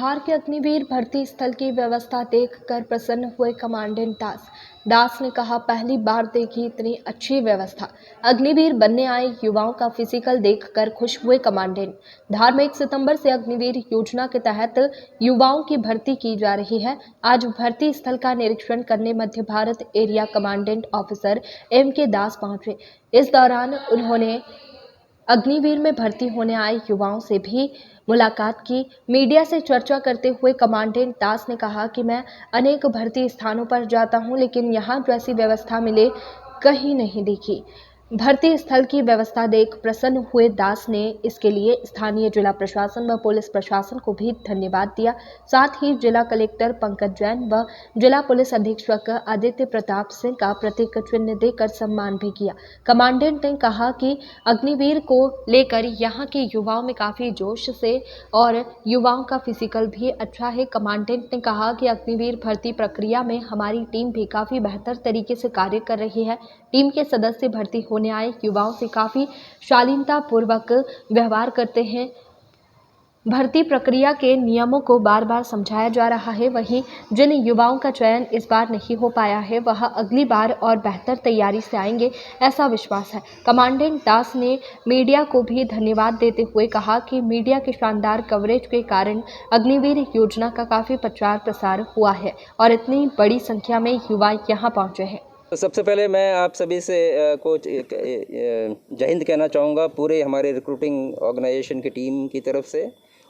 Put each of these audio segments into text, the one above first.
धार के अग्निवीर भर्ती स्थल की व्यवस्था देखकर प्रसन्न हुए कमांडेंट दास ने कहा, पहली बार देखी इतनी अच्छी व्यवस्था। अग्निवीर बनने आए युवाओं का फिजिकल देखकर खुश हुए कमांडेंट। धार में 1 सितंबर से अग्निवीर योजना के तहत युवाओं की भर्ती की जा रही है। आज भर्ती स्थल का निरीक्षण करने Madhya Bharat area commandant officer M.K. Das पहुंचे। इस दौरान उन्होंने अग्निवीर में भर्ती होने आए युवाओं से भी मुलाकात की। मीडिया से चर्चा करते हुए कमांडेंट दास ने कहा कि मैं अनेक भर्ती स्थानों पर जाता हूं, लेकिन यहां जैसी व्यवस्था मिले कहीं नहीं देखी। भर्ती स्थल की व्यवस्था देख प्रसन्न हुए दास ने इसके लिए स्थानीय जिला प्रशासन व पुलिस प्रशासन को भी धन्यवाद दिया। साथ ही जिला कलेक्टर पंकज जैन व जिला पुलिस अधीक्षक आदित्य प्रताप सिंह का प्रतीक चिन्ह देकर सम्मान भी किया। कमांडेंट ने कहा कि अग्निवीर को लेकर यहाँ के युवाओं में काफी जोश से और युवाओं का फिजिकल भी अच्छा है। कमांडेंट ने कहा कि अग्निवीर भर्ती प्रक्रिया में हमारी टीम भी काफी बेहतर तरीके से कार्य कर रही है। टीम के सदस्य भर्ती होने आए युवाओं से काफी शालीनता पूर्वक व्यवहार करते हैं। भर्ती प्रक्रिया के नियमों को बार बार समझाया जा रहा है। वहीं जिन युवाओं का चयन इस बार नहीं हो पाया है वह अगली बार और बेहतर तैयारी से आएंगे, ऐसा विश्वास है। कमांडेंट दास ने मीडिया को भी धन्यवाद देते हुए कहा कि मीडिया के शानदार कवरेज के कारण अग्निवीर योजना का काफी प्रचार प्रसार हुआ है और इतनी बड़ी संख्या में युवा यहाँ पहुंचे हैं। तो सबसे पहले मैं आप सभी से जय हिंद कहना चाहूँगा पूरे हमारे रिक्रूटिंग ऑर्गेनाइजेशन की टीम की तरफ से।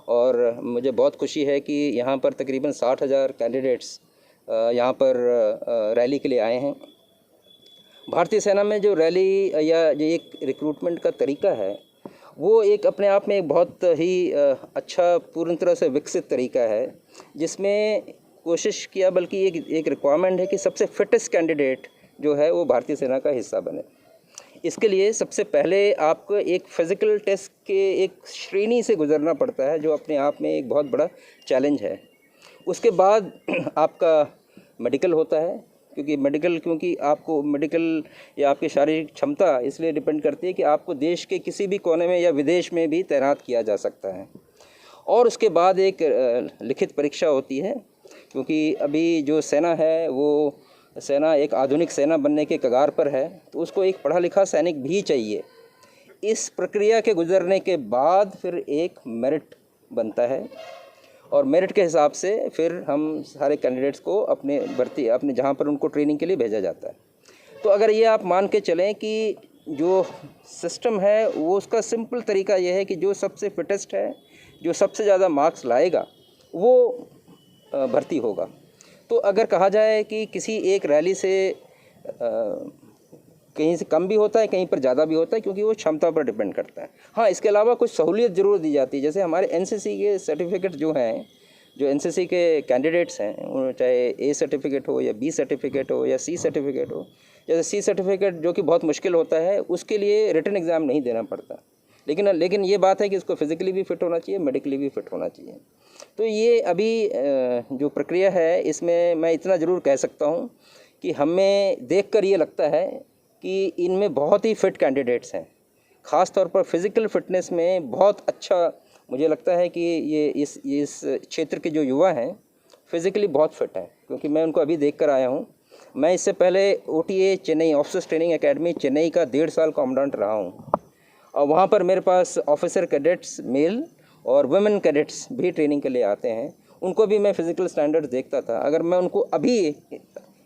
और मुझे बहुत खुशी है कि यहाँ पर तकरीबन 60,000 कैंडिडेट्स यहाँ पर रैली के लिए आए हैं। भारतीय सेना में जो रैली या जो एक रिक्रूटमेंट का तरीका है वो एक अपने आप में एक बहुत ही अच्छा पूर्ण तरह से विकसित तरीका है, जिसमें कोशिश किया बल्कि एक रिक्वायरमेंट है कि सबसे फिटेस्ट कैंडिडेट जो है वो भारतीय सेना का हिस्सा बने। इसके लिए सबसे पहले आपको एक फिज़िकल टेस्ट के एक श्रेणी से गुजरना पड़ता है, जो अपने आप में एक बहुत बड़ा चैलेंज है। उसके बाद आपका मेडिकल होता है, क्योंकि आपको मेडिकल या आपकी शारीरिक क्षमता इसलिए डिपेंड करती है कि आपको देश के किसी भी कोने में या विदेश में भी तैनात किया जा सकता है। और उसके बाद एक लिखित परीक्षा होती है, क्योंकि अभी जो सेना है वो सेना एक आधुनिक सेना बनने के कगार पर है, तो उसको एक पढ़ा लिखा सैनिक भी चाहिए। इस प्रक्रिया के गुजरने के बाद फिर एक मेरिट बनता है और मेरिट के हिसाब से फिर हम सारे कैंडिडेट्स को अपने जहाँ पर उनको ट्रेनिंग के लिए भेजा जाता है। तो अगर ये आप मान के चलें कि जो सिस्टम है वो उसका सिंपल तरीका ये है कि जो सबसे फिटेस्ट है, जो सबसे ज़्यादा मार्क्स लाएगा वो भर्ती होगा। तो अगर कहा जाए कि किसी एक रैली से कहीं से कम भी होता है, कहीं पर ज़्यादा भी होता है, क्योंकि वो क्षमता पर डिपेंड करता है। हाँ, इसके अलावा कुछ सहूलियत ज़रूर दी जाती है। जैसे हमारे एनसीसी के सर्टिफिकेट जो हैं, जो एनसीसी के कैंडिडेट्स हैं, चाहे ए सर्टिफिकेट हो या बी सर्टिफिकेट हो या सी सर्टिफिकेट हो। जैसे सी सर्टिफिकेट जो कि बहुत मुश्किल होता है, उसके लिए रिटन एग्ज़ाम नहीं देना पड़ता। लेकिन ये बात है कि उसको फिज़िकली भी फिट होना चाहिए, मेडिकली भी फिट होना चाहिए। तो ये अभी जो प्रक्रिया है इसमें मैं इतना ज़रूर कह सकता हूँ कि हमें देखकर ये लगता है कि इनमें बहुत ही फिट कैंडिडेट्स हैं। ख़ास तौर पर फिज़िकल फिटनेस में बहुत अच्छा मुझे लगता है कि ये इस क्षेत्र के जो युवा हैं फिज़िकली बहुत फिट हैं, क्योंकि मैं उनको अभी देख कर आया हूँ। मैं इससे पहले OTA Chennai officers training academy Chennai का 1.5 साल कमांडेंट रहा हूँ, और वहाँ पर मेरे पास ऑफिसर कैडेट्स मेल और वुमेन कैडेट्स भी ट्रेनिंग के लिए आते हैं। उनको भी मैं फ़िज़िकल स्टैंडर्ड्स देखता था। अगर मैं उनको अभी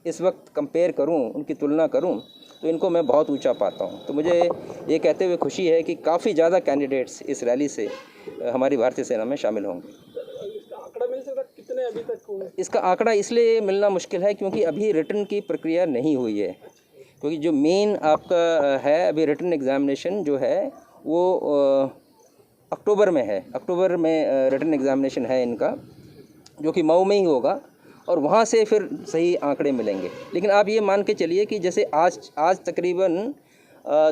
इस वक्त कंपेयर करूं, उनकी तुलना करूं, तो इनको मैं बहुत ऊंचा पाता हूं। तो मुझे ये कहते हुए खुशी है कि काफ़ी ज़्यादा कैंडिडेट्स इस रैली से हमारी भारतीय सेना में शामिल होंगे। इसका आंकड़ा मिल सकता कितने अभी तक हुए? इसका आंकड़ा इसलिए मिलना मुश्किल है क्योंकि अभी रिटन की प्रक्रिया नहीं हुई है। क्योंकि जो मेन आपका है अभी रिटन एग्ज़ामिनेशन जो है वो अक्टूबर में है। अक्टूबर में रिटन एग्ज़ामिनेशन है इनका, जो कि मऊ में ही होगा, और वहाँ से फिर सही आंकड़े मिलेंगे। लेकिन आप ये मान के चलिए कि जैसे आज तकरीबन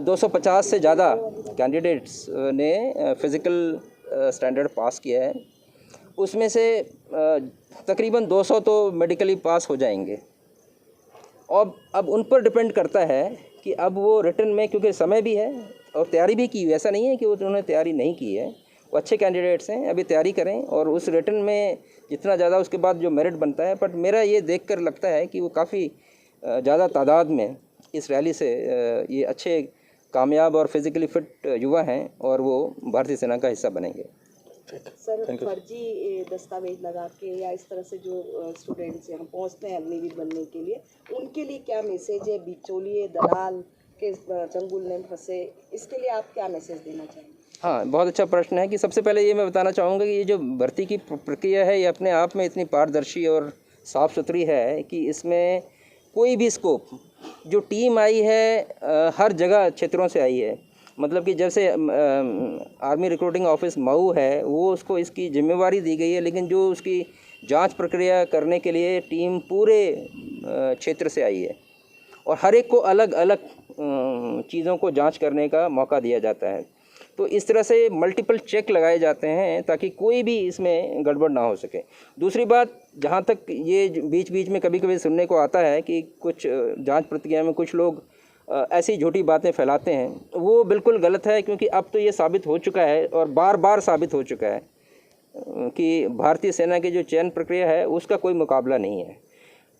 250 से ज़्यादा कैंडिडेट्स ने फ़िज़िकल स्टैंडर्ड पास किया है। उसमें से तकरीबन 200 तो मेडिकली पास हो जाएंगे। और अब उन पर डिपेंड करता है कि अब वो रिटन में, क्योंकि समय भी है और तैयारी भी की हुई, ऐसा नहीं है कि उन्होंने तैयारी नहीं की है, वो अच्छे कैंडिडेट्स हैं, अभी तैयारी करें और उस रिटन में जितना ज़्यादा उसके बाद जो मेरिट बनता है। बट मेरा ये देखकर लगता है कि वो काफ़ी ज़्यादा तादाद में इस रैली से ये अच्छे कामयाब और फिज़िकली फिट युवा हैं और वो भारतीय सेना का हिस्सा बनेंगे। सर, फर्जी दस्तावेज लगा के या इस तरह से जो स्टूडेंट्स यहाँ पहुँचते हैं अग्निवीर बनने के लिए, उनके लिए क्या मैसेज है? बिचौलिए दलाल के चंगुल में फंसे, इसके लिए आप क्या मैसेज देना चाहेंगे? हाँ, बहुत अच्छा प्रश्न है कि सबसे पहले ये मैं बताना चाहूँगा कि ये जो भर्ती की प्रक्रिया है ये अपने आप में इतनी पारदर्शी और साफ़ सुथरी है कि इसमें कोई भी स्कोप, जो टीम आई है हर जगह क्षेत्रों से आई है। मतलब कि जैसे आर्मी रिक्रूटिंग ऑफिस मऊ है, वो उसको इसकी जिम्मेवारी दी गई है, लेकिन जो उसकी जांच प्रक्रिया करने के लिए टीम पूरे क्षेत्र से आई है और हर एक को अलग अलग चीज़ों को जांच करने का मौका दिया जाता है। तो इस तरह से मल्टीपल चेक लगाए जाते हैं ताकि कोई भी इसमें गड़बड़ ना हो सके। दूसरी बात, जहाँ तक ये बीच बीच में कभी कभी सुनने को आता है कि कुछ जांच प्रक्रिया में कुछ लोग ऐसी झूठी बातें फैलाते हैं, वो बिल्कुल गलत है, क्योंकि अब तो ये साबित हो चुका है और बार बार साबित हो चुका है कि भारतीय सेना की जो चयन प्रक्रिया है उसका कोई मुकाबला नहीं है।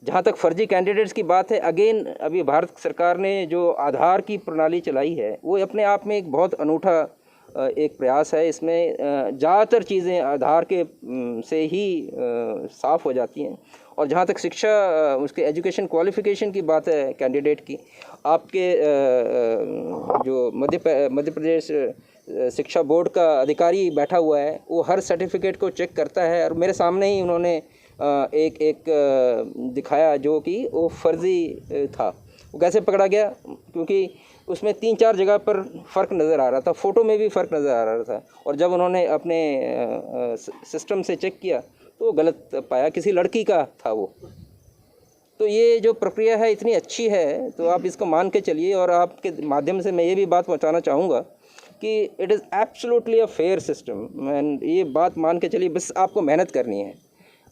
जहाँ तक फर्जी कैंडिडेट्स की बात है, अगेन अभी भारत सरकार ने जो आधार की प्रणाली चलाई है वो अपने आप में एक बहुत अनूठा एक प्रयास है। इसमें ज़्यादातर चीज़ें आधार के से ही साफ़ हो जाती हैं। और जहाँ तक शिक्षा, उसके एजुकेशन क्वालिफ़िकेशन की बात है कैंडिडेट की, आपके जो मध्य प्रदेश शिक्षा बोर्ड का अधिकारी बैठा हुआ है, वो हर सर्टिफिकेट को चेक करता है और मेरे सामने ही उन्होंने एक दिखाया जो कि वो फर्जी था। वो कैसे पकड़ा गया? क्योंकि उसमें 3-4 जगह पर फ़र्क नज़र आ रहा था, फ़ोटो में भी फ़र्क नज़र आ रहा था, और जब उन्होंने अपने सिस्टम से चेक किया तो वो गलत पाया, किसी लड़की का था वो। तो ये जो प्रक्रिया है इतनी अच्छी है, तो आप इसको मान के चलिए। और आपके माध्यम से मैं ये भी बात पहुंचाना चाहूँगा कि it is absolutely a fair system and ये बात मान के चलिए, बस आपको मेहनत करनी है।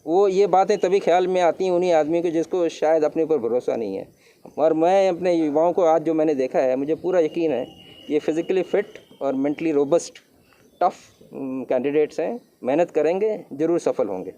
वो ये बातें तभी ख्याल में आती हैं उन्हीं आदमी को जिसको शायद अपने ऊपर भरोसा नहीं है। और मैं अपने युवाओं को आज जो मैंने देखा है, मुझे पूरा यकीन है ये फिज़िकली फ़िट और मेंटली रोबस्ट टफ़ कैंडिडेट्स हैं, मेहनत करेंगे, ज़रूर सफल होंगे।